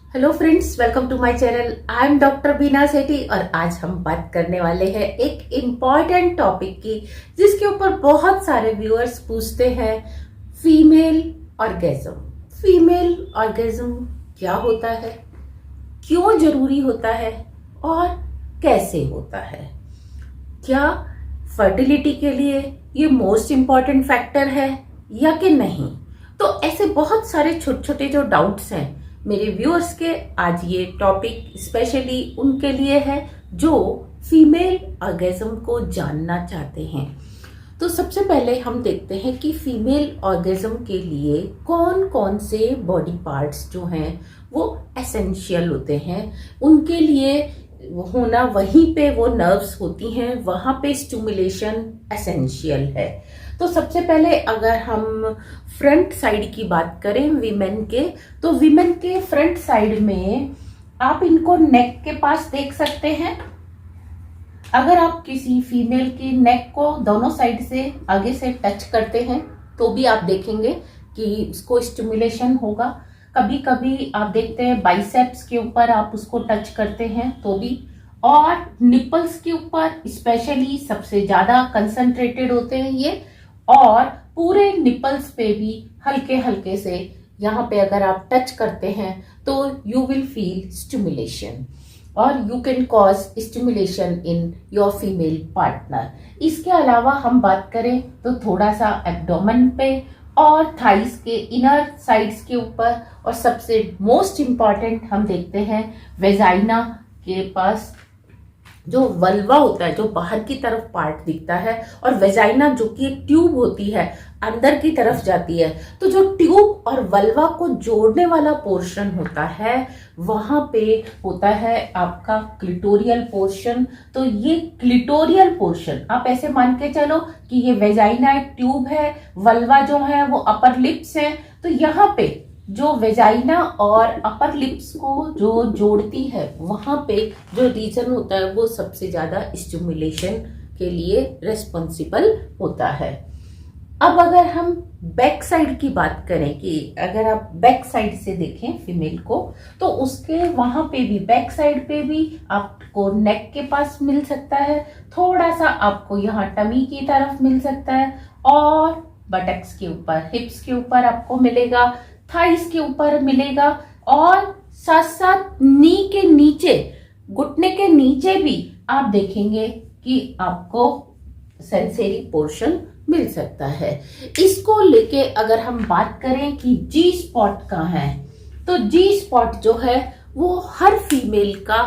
Hello friends, welcome to my channel. I am doctor Beena Sethi और आज हम बात करने वाले हैं एक इम्पॉर्टेंट टॉपिक की, जिसके ऊपर बहुत सारे व्यूअर्स पूछते हैं। Female orgasm. फीमेल ऑर्गेज्म क्या होता है, क्यों जरूरी होता है और कैसे होता है? क्या फर्टिलिटी के लिए ये मोस्ट इम्पॉर्टेंट फैक्टर है या कि नहीं? तो ऐसे बहुत सारे छोटे छोटे जो डाउट्स हैं मेरे व्यूअर्स के, आज ये टॉपिक स्पेशली उनके लिए है जो फीमेल ऑर्गेज्म को जानना चाहते हैं। तो सबसे पहले हम देखते हैं कि फीमेल ऑर्गेज्म के लिए कौन कौन से बॉडी पार्ट्स जो हैं वो एसेंशियल होते हैं। उनके लिए होना, वहीं पे वो नर्व्स होती हैं, वहां पे स्टिमुलेशन एसेंशियल है। तो सबसे पहले अगर हम फ्रंट साइड की बात करें वीमेन के, तो वीमेन के फ्रंट साइड में आप इनको नेक के पास देख सकते हैं। अगर आप किसी फीमेल की नेक को दोनों साइड से आगे से टच करते हैं तो भी आप देखेंगे कि उसको स्टिमुलेशन होगा। कभी कभी आप देखते हैं बाइसेप्स के ऊपर आप उसको टच करते हैं तो भी, और निपल्स के ऊपर स्पेशली सबसे ज्यादा कंसंट्रेटेड होते हैं ये, और पूरे निपल्स पे भी हल्के हल्के से यहाँ पे अगर आप टच करते हैं तो यू विल फील स्टिमुलेशन और you can cause stimulation in your female partner. इसके अलावा हम बात करें तो थोड़ा सा एब्डोमेन पे और थाइस के इनर साइड्स के ऊपर, और सबसे मोस्ट इम्पॉर्टेंट हम देखते हैं वेजाइना के पास जो वल्वा होता है, जो बाहर की तरफ पार्ट दिखता है, और वेजाइना जो कि एक ट्यूब होती है अंदर की तरफ जाती है। तो जो ट्यूब और वल्वा को जोड़ने वाला पोर्शन होता है वहां पे होता है आपका क्लिटोरियल पोर्शन। तो ये क्लिटोरियल पोर्शन आप ऐसे मान के चलो कि ये वेजाइना एक ट्यूब है, वल्वा जो है वो अपर लिप्स है। तो यहाँ पे जो वेजाइना और अपर लिप्स को जो जोड़ती है वहां पे जो रीजन होता है वो सबसे ज्यादा स्टिमुलेशन के लिए रेस्पॉन्सिबल होता है। अब अगर हम बैक साइड की बात करें कि अगर आप बैक साइड से देखें फीमेल को, तो उसके वहां पे भी बैक साइड पे भी आपको नेक के पास मिल सकता है, थोड़ा सा आपको यहाँ टमी की तरफ मिल सकता है, और बटक्स के ऊपर, हिप्स के ऊपर आपको मिलेगा, थाइस के ऊपर मिलेगा, और साथ साथ नी के नीचे, घुटने के नीचे भी आप देखेंगे कि आपको सेंसरी पोर्शन मिल सकता है। इसको लेके अगर हम बात करें कि जी स्पॉट कहाँ है, तो जी स्पॉट जो है वो हर फीमेल का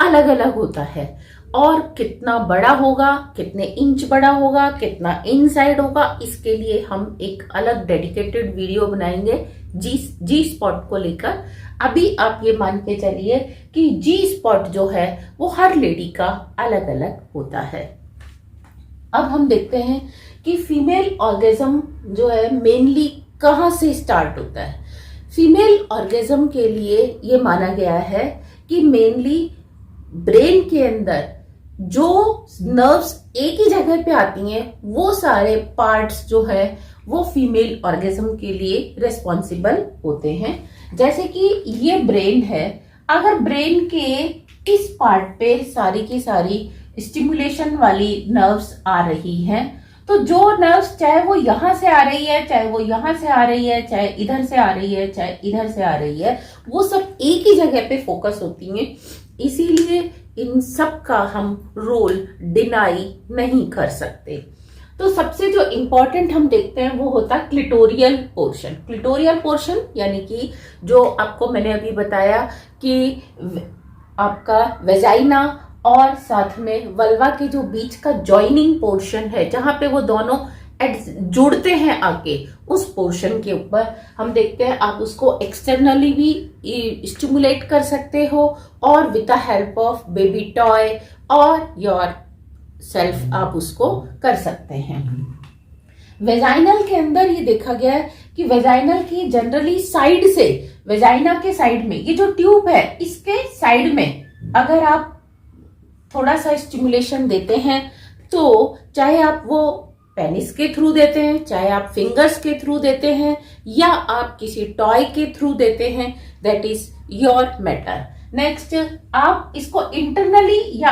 अलग अलग होता है, और कितना बड़ा होगा, कितने इंच बड़ा होगा, कितना इनसाइड होगा, इसके लिए हम एक अलग डेडिकेटेड वीडियो बनाएंगे जी स्पॉट को लेकर। अभी आप ये मान के चलिए कि जी स्पॉट जो है वो हर लेडी का अलग अलग होता है। अब हम देखते हैं कि फीमेल ऑर्गेज्म जो है मेनली कहाँ से स्टार्ट होता है। फीमेल ऑर्गेज्म के लिए ये माना गया है कि मेनली ब्रेन के अंदर जो नर्व्स एक ही जगह पे आती हैं वो सारे पार्ट्स जो है वो फीमेल ऑर्गेज्म के लिए रेस्पॉन्सिबल होते हैं। जैसे कि ये ब्रेन है, अगर ब्रेन के इस पार्ट पे सारी की सारी स्टिमुलेशन वाली नर्व्स आ रही हैं, तो जो नर्व्स चाहे वो यहां से आ रही है, चाहे वो यहां से आ रही है, चाहे इधर से आ रही है, चाहे इधर से आ रही है, वो सब एक ही जगह पे फोकस होती हैं। इसीलिए इन सब का हम रोल डिनाई नहीं कर सकते। तो सबसे जो इंपॉर्टेंट हम देखते हैं वो होता है क्लिटोरियल पोर्शन। क्लिटोरियल पोर्शन यानी कि जो आपको मैंने अभी बताया कि आपका वेजाइना और साथ में वल्वा के जो बीच का जॉइनिंग पोर्शन है, जहां पे वो दोनों जुड़ते हैं आके, उस पोर्शन के ऊपर हम देखते हैं आप उसको एक्सटर्नली भी स्टिमुलेट कर सकते हो, और with the help of baby toy और योर सेल्फ आप उसको कर सकते हैं। वेजाइनल के अंदर ये देखा गया है कि वेजाइनल की जनरली साइड से, वेजाइना के साइड में ये जो ट्यूब है इसके साइड में अगर आप थोड़ा सा स्टिमुलेशन देते हैं तो चाहे आप वो पेनिस के थ्रू देते हैं, चाहे आप फिंगर्स के थ्रू देते हैं या आप किसी टॉय के थ्रू देते हैं, that is your matter. Next, आप इसको इंटरनली या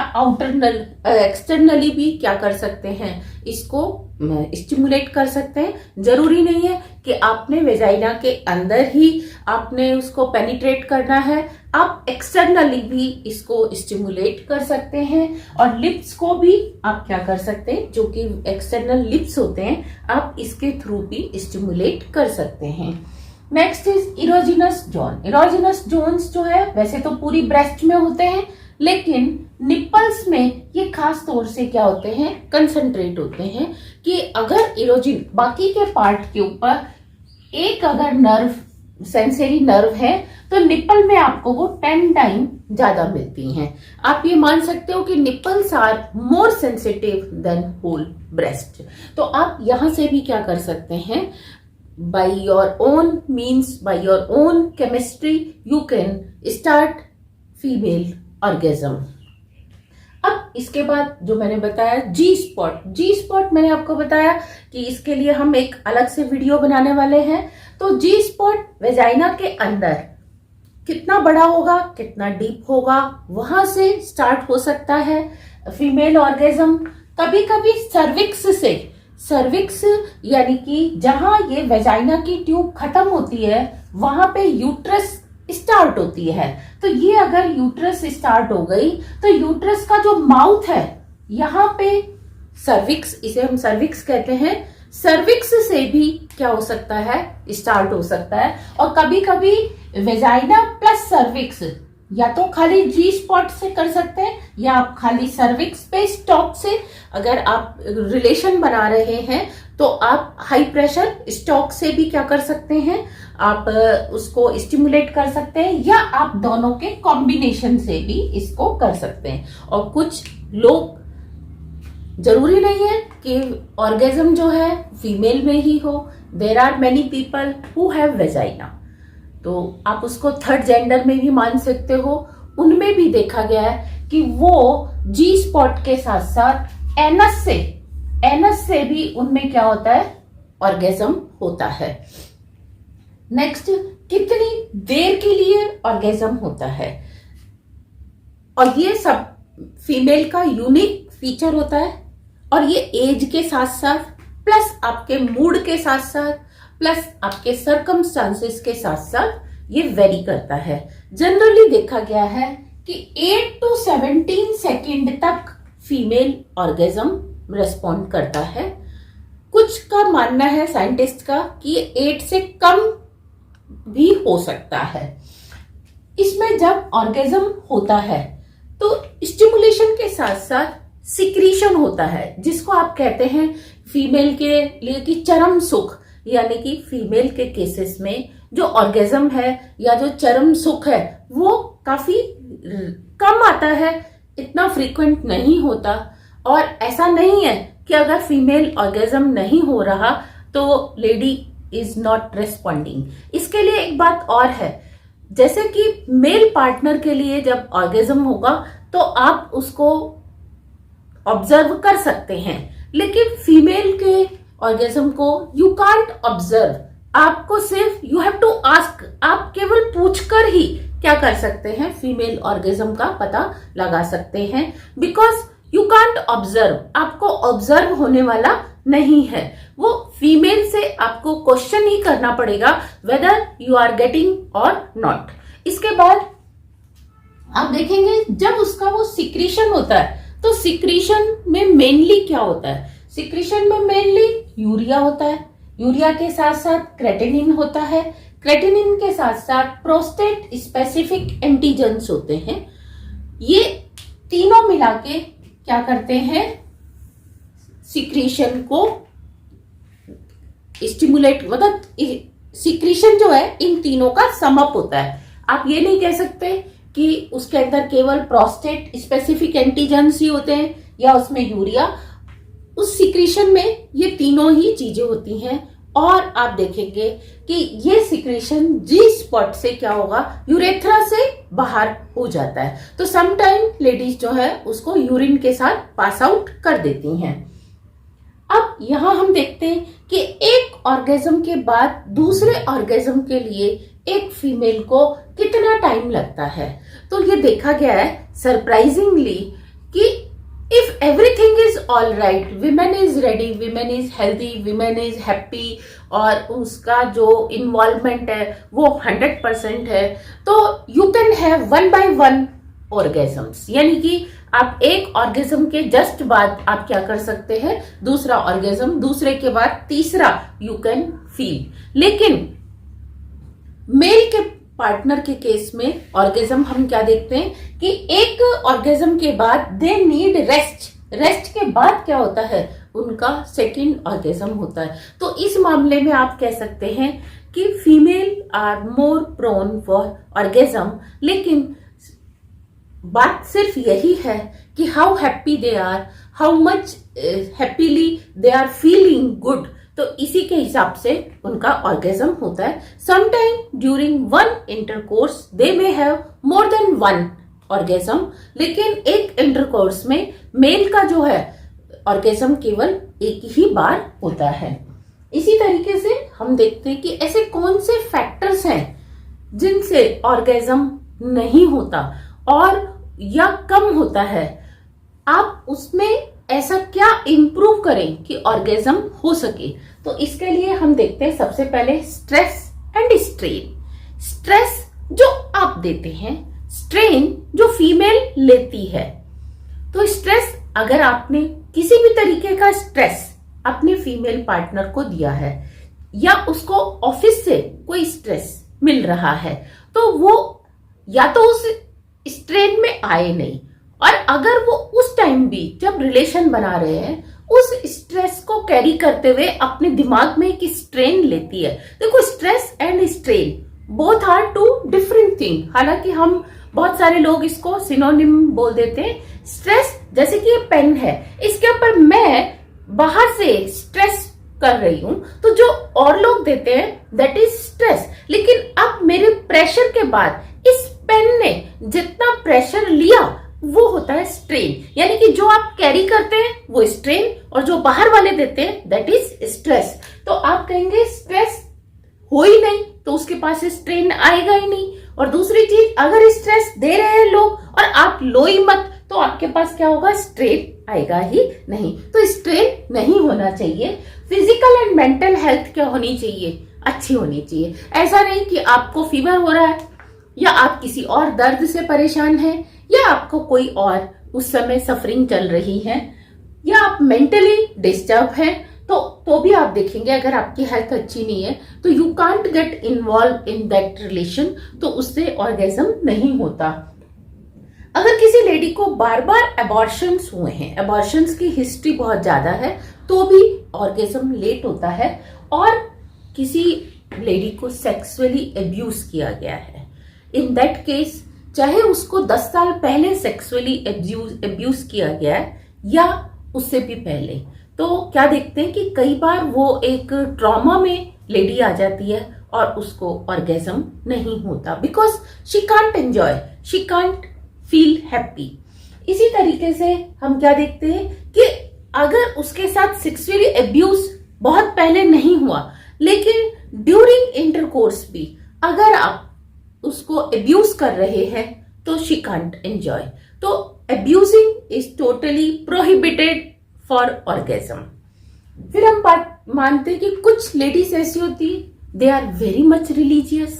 एक्सटर्नली भी क्या कर सकते हैं, इसको स्टिमुलेट कर सकते हैं। जरूरी नहीं है कि आपने वेजाइना के अंदर ही आपने उसको पेनिट्रेट करना है, आप एक्सटर्नली भी इसको स्टिमुलेट कर सकते हैं। और लिप्स को भी आप क्या कर सकते हैं, जो कि एक्सटर्नल लिप्स होते हैं, आप इसके थ्रू भी स्टिमुलेट कर सकते हैं। Next is erogenous zone. Erogenous Jones जो है वैसे तो पूरी ब्रेस्ट में होते हैं, लेकिन निप्पल्स में ये खास तौर से क्या होते हैं, कंसंट्रेट होते हैं। कि अगर इरोजिन बाकी के पार्ट के ऊपर एक अगर नर्व, सेंसरी नर्व है, तो निप्पल में आपको वो 10 टाइम ज्यादा मिलती हैं। आप ये मान सकते हो कि nipples are more sensitive than whole breast. तो आप यहां से भी क्या कर सकते हैं, by your own means, by your own chemistry, you can start female orgasm। अब इसके बाद जो मैंने बताया जी स्पॉट मैंने आपको बताया कि इसके लिए हम एक अलग से वीडियो बनाने वाले हैं। तो जी स्पॉट वेजाइना के अंदर कितना बड़ा होगा, कितना डीप होगा, वहां से स्टार्ट हो सकता है फीमेल ऑर्गेजम। कभी कभी सर्विक्स यानी कि जहां ये वेजाइना की ट्यूब खत्म होती है वहां पे यूट्रस स्टार्ट होती है। तो ये अगर यूट्रस स्टार्ट हो गई तो यूट्रस का जो माउथ है यहाँ पे सर्विक्स, इसे हम सर्विक्स कहते हैं, सर्विक्स से भी क्या हो सकता है, स्टार्ट हो सकता है। और कभी कभी वेजाइना प्लस सर्विक्स या तो खाली जी स्पॉट से कर सकते हैं या आप खाली सर्विक्स पे स्टॉक से, अगर आप रिलेशन बना रहे हैं तो आप हाई प्रेशर स्टॉक से भी क्या कर सकते हैं, आप उसको स्टिमुलेट कर सकते हैं, या आप दोनों के कॉम्बिनेशन से भी इसको कर सकते हैं। और कुछ लोग, जरूरी नहीं है कि ऑर्गेजम जो है फीमेल में ही हो, there are many people who have vagina, तो आप उसको थर्ड जेंडर में भी मान सकते हो। उनमें भी देखा गया है कि वो जी स्पॉट के साथ साथ एनस से भी उनमें क्या होता है, ऑर्गेजम होता है। नेक्स्ट, कितनी देर के लिए ऑर्गेजम होता है, और ये सब फीमेल का यूनिक फीचर होता है। और ये एज के साथ साथ, प्लस आपके मूड के साथ साथ, प्लस आपके सर्कमस्टांसेस के साथ साथ ये वेरी करता है। जनरली देखा गया है कि 8 to 17 सेकेंड तक फीमेल ऑर्गेजम रेस्पॉन्ड करता है। कुछ का मानना है साइंटिस्ट का कि 8 से कम भी हो सकता है। इसमें जब ऑर्गेजम होता है तो स्टिमुलेशन के साथ साथ सिक्रीशन होता है, जिसको आप कहते हैं फीमेल के लिए कि चरम सुख, यानी कि फीमेल के केसेस में जो ऑर्गेजम है या जो चरम सुख है वो काफी कम आता है, इतना फ्रीक्वेंट नहीं होता। और ऐसा नहीं है कि अगर फीमेल ऑर्गेजम नहीं हो रहा तो लेडी इज नॉट रेस्पॉन्डिंग। इसके लिए एक बात और है, जैसे कि मेल पार्टनर के लिए जब ऑर्गेजम होगा तो आप उसको ऑब्जर्व कर सकते हैं, लेकिन फीमेल के ऑर्गेजम को यू कांट ऑब्जर्व। आपको सिर्फ यू हैव टू आस्क, आप केवल पूछकर ही क्या कर सकते हैं, फीमेल ऑर्गेजम का पता लगा सकते हैं। बिकॉज यू कांट ऑब्जर्व, आपको ऑब्जर्व होने वाला नहीं है, वो फीमेल से आपको क्वेश्चन ही करना पड़ेगा वेदर यू आर गेटिंग और नॉट। इसके बाद आप देखेंगे जब उसका वो सिक्रीशन होता है तो सिक्रीशन में मेनली क्या होता है, सिक्रीशन में मेनली यूरिया होता है, यूरिया के साथ साथ क्रेटिनिन होता है, क्रेटिनिन के साथ साथ प्रोस्टेट स्पेसिफिक एंटीजेंस होते हैं। ये तीनों मिला के क्या करते हैं, सिक्रीशन को स्टिमुलेट, मतलब सिक्रीशन जो है इन तीनों का समअप होता है। आप ये नहीं कह सकते कि उसके अंदर केवल प्रोस्टेट स्पेसिफिक एंटीजेंस ही होते हैं या उसमें यूरिया, उस सिक्रीशन में ये तीनों ही चीजें होती हैं। और आप देखेंगे कि ये सिक्रीशन जी स्पॉट से क्या होगा, यूरेथ्रा से बाहर हो जाता है। तो समटाइम लेडीज जो है उसको यूरिन के साथ पास आउट कर देती हैं। अब यहाँ हम देखते हैं कि एक ऑर्गेज्म के बाद दूसरे ऑर्गेज्म के लिए एक फीमेल को कितना टाइम लगता है। तो ये देखा गया है सरप्राइजिंगली कि if everything is all right, women is ready, women is healthy, women is happy और उसका जो इन्वॉल्वमेंट है वो 100% है, तो you can have 1 by 1 orgasms. यानी कि आप एक ऑर्गेजम के जस्ट बाद आप क्या कर सकते हैं, दूसरा ऑर्गेजम, दूसरे के बाद तीसरा यू कैन फील। लेकिन मेल के पार्टनर के केस में ऑर्गेजम हम क्या देखते हैं कि एक ऑर्गेजम के बाद दे नीड रेस्ट। रेस्ट के बाद क्या होता है, उनका सेकंड ऑर्गेजम होता है। तो इस मामले में आप कह सकते हैं कि female are more prone for orgasm. लेकिन बात सिर्फ यही है कि how happy they are, how much happily they are feeling good, तो इसी के हिसाब से उनका ऑर्गेजम होता है। Sometime during one intercourse they may have more than 1 orgasm, लेकिन एक इंटरकोर्स में मेल का जो है ऑर्गेजम केवल एक ही बार होता है। इसी तरीके से हम देखते हैं कि ऐसे कौन से फैक्टर्स हैं जिनसे ऑर्गेजम नहीं होता और या कम होता है, आप उसमें ऐसा क्या इंप्रूव करें कि ऑर्गेजम हो सके। तो इसके लिए हम देखते हैं सबसे पहले स्ट्रेस एंड स्ट्रेन। स्ट्रेस जो आप देते हैं, स्ट्रेन जो फीमेल लेती है। तो स्ट्रेस, अगर आपने किसी भी तरीके का स्ट्रेस अपने फीमेल पार्टनर को दिया है या उसको ऑफिस से कोई स्ट्रेस मिल रहा है, तो वो या तो उस स्ट्रेन में आए नहीं, और अगर वो उस टाइम भी जब रिलेशन बना रहे हैं उस स्ट्रेस को कैरी करते हुए अपने दिमाग में एक स्ट्रेन लेती है। देखो, stress and strain both are two different thing. हालांकि हम बहुत सारे लोग इसको सिनोनिम बोल देते हैं। स्ट्रेस, जैसे कि ये पेन है, इसके ऊपर मैं बाहर से स्ट्रेस कर रही हूं, तो जो और लोग देते हैं दैट इज स्ट्रेस। लेकिन अब मेरे प्रेशर के बाद इस पेन ने जितना प्रेशर लिया वो होता है स्ट्रेन। यानी कि जो आप कैरी करते हैं वो स्ट्रेन और जो बाहर वाले देते हैं दैट इज स्ट्रेस। तो आप कहेंगे स्ट्रेस हो ही नहीं तो उसके पास स्ट्रेन आएगा ही नहीं। और दूसरी चीज, अगर स्ट्रेस दे रहे हैं लोग और आप लो ही मत, तो आपके पास क्या होगा, स्ट्रेन आएगा ही नहीं। तो स्ट्रेन नहीं होना चाहिए। फिजिकल एंड मेंटल हेल्थ क्या होनी चाहिए, अच्छी होनी चाहिए। ऐसा नहीं कि आपको फीवर हो रहा है या आप किसी और दर्द से परेशान हैं या आपको कोई और उस समय सफरिंग चल रही है या आप मेंटली डिस्टर्ब हैं, तो भी आप देखेंगे अगर आपकी हेल्थ अच्छी नहीं है तो you can't get involve in that relation, तो उससे ऑर्गेजम नहीं होता। अगर किसी लेडी को बार बार अबॉर्शंस हुए हैं, अबॉर्शंस की हिस्ट्री बहुत ज्यादा है, तो भी ऑर्गेजम लेट होता है। और किसी लेडी को सेक्सुअली अब्यूज किया गया है, इन दैट केस चाहे उसको 10 साल पहले सेक्सुअली अब्यूज किया गया है या उससे भी पहले, तो क्या देखते हैं कि कई बार वो एक ट्रॉमा में लेडी आ जाती है और उसको ऑर्गेजम नहीं होता, because she can't enjoy, she can't feel happy. इसी तरीके से हम क्या देखते हैं कि अगर उसके साथ सेक्सुअली अब्यूज बहुत पहले नहीं हुआ, लेकिन ड्यूरिंग इंटरकोर्स भी अगर आप उसको अब्यूज कर रहे हैं तो शी कांट एंजॉय। तो abusing is totally prohibited for orgasm. फिर हम बात मानते हैं कि कुछ लेडीज ऐसी होती, they are very much religious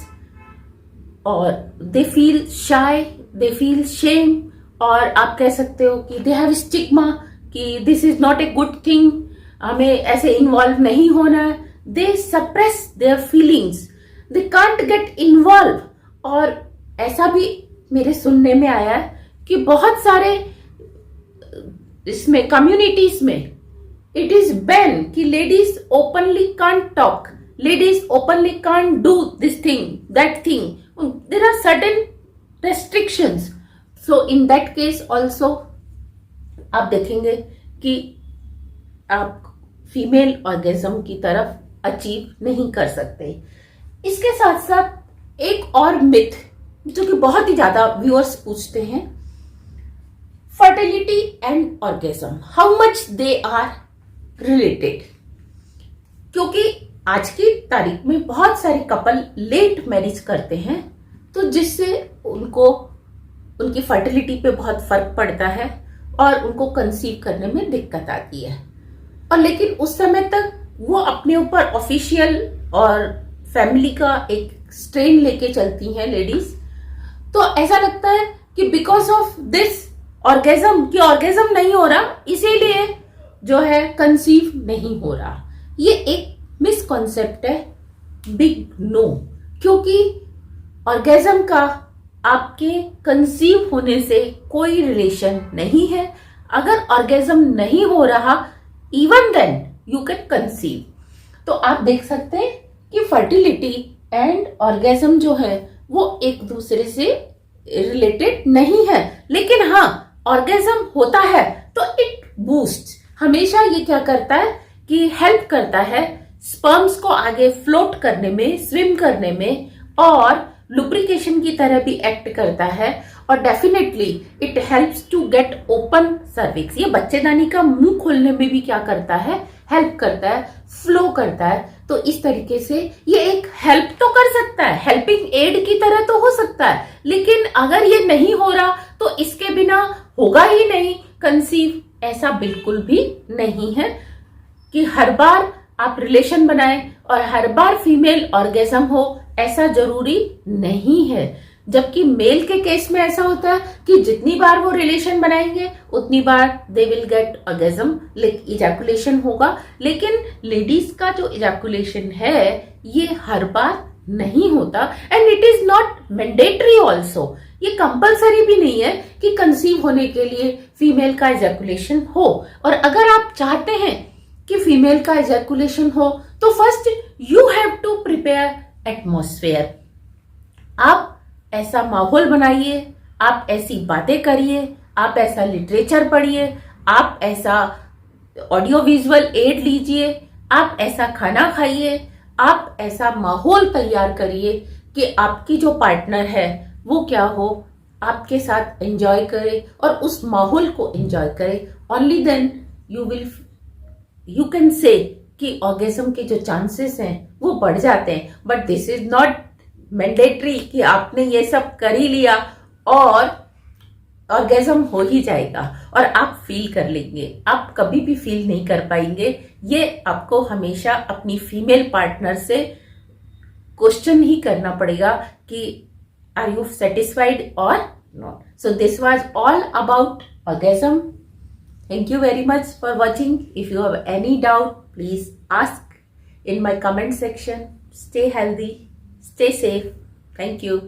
और they feel shy, they feel shame, और आप कह सकते हो कि दे हैव स्टिग्मा कि this is not a good thing, हमें ऐसे इन्वॉल्व नहीं होना है। They suppress their feelings, they can't get involve. और ऐसा भी मेरे सुनने में आया है कि बहुत सारे इसमें कम्युनिटीज में इट इज बैन कि ladies openly can't talk, ladies openly can't do this thing that thing, there are certain restrictions. So in that case also आप देखेंगे कि आप फीमेल ऑर्गेजम की तरफ अचीव नहीं कर सकते। इसके साथ साथ एक और मिथ जो कि बहुत ही ज्यादा व्यूअर्स पूछते हैं, fertility and orgasm, how much they are related, क्योंकि आज की तारीख में बहुत सारे कपल लेट मैरिज करते हैं, तो जिससे उनको उनकी फर्टिलिटी पे बहुत फर्क पड़ता है और उनको कंसीव करने में दिक्कत आती है। और लेकिन उस समय तक वो अपने ऊपर ऑफिशियल और फैमिली का एक स्ट्रेन लेके चलती हैं लेडीज। तो ऐसा लगता है कि बिकॉज ऑफ दिस ऑर्गेजम नहीं हो रहा, इसीलिए जो है कंसीव नहीं हो रहा। ये एक मिसकॉन्सेप्ट है, बिग नो। क्योंकि ऑर्गेजम का आपके कंसीव होने से कोई रिलेशन नहीं है। अगर ऑर्गेजम नहीं हो रहा, even then you can conceive. तो आप देख सकते हैं कि फर्टिलिटी एंड ऑर्गेजम जो है वो एक दूसरे से रिलेटेड नहीं है। लेकिन हाँ, ऑर्गेजम होता है तो इट बूस्ट, हमेशा ये क्या करता है कि हेल्प करता है स्पर्म्स को आगे फ्लोट करने में, स्विम करने में, और लुब्रिकेशन की तरह भी एक्ट करता है। और definitely it helps to get open cervix. ये बच्चेदानी का मुंह खोलने में भी क्या करता है, हेल्प करता है, फ्लो करता है। तो इस तरीके से ये एक हेल्प तो कर सकता है, हेल्पिंग एड की तरह तो हो सकता है। लेकिन अगर ये नहीं हो रहा तो इसके बिना होगा ही नहीं कंसीव। ऐसा बिल्कुल भी नहीं है कि हर बार आप रिलेशन बनाएं और हर बार फीमेल ऑर्गेजम हो, ऐसा जरूरी नहीं है। जबकि मेल के केस में ऐसा होता है कि जितनी बार वो रिलेशन बनाएंगे उतनी बार they will get orgasm, ejaculation होगा। लेकिन लेडीज का जो इजैकुलेशन है ये हर बार नहीं होता, and it is not mandatory also. ये कंपलसरी भी नहीं है कि कंसीव होने के लिए फीमेल का इजैकुलेशन हो। और अगर आप चाहते हैं कि फीमेल का इजैकुलेशन हो तो first you have to prepare atmosphere. आप ऐसा माहौल बनाइए, आप ऐसी बातें करिए, आप ऐसा लिटरेचर पढ़िए, आप ऐसा ऑडियो विजुअल एड लीजिए, आप ऐसा खाना खाइए, आप ऐसा माहौल तैयार करिए कि आपकी जो पार्टनर है वो क्या हो, आपके साथ एंजॉय करे और उस माहौल को एंजॉय करे। Only then you can say कि ऑर्गेजम के जो चांसेस हैं वो बढ़ जाते हैं। But this is not mandatory कि आपने ये सब कर ही लिया और ऑर्गेजम हो ही जाएगा और आप फील कर लेंगे। आप कभी भी फील नहीं कर पाएंगे। ये आपको हमेशा अपनी फीमेल पार्टनर से क्वेश्चन ही करना पड़ेगा कि आर यू सेटिस्फाइड और not. So this was all about orgasm. Thank you very much for watching. If you have any doubt, please ask in my comment section. Stay healthy, stay safe. Thank you.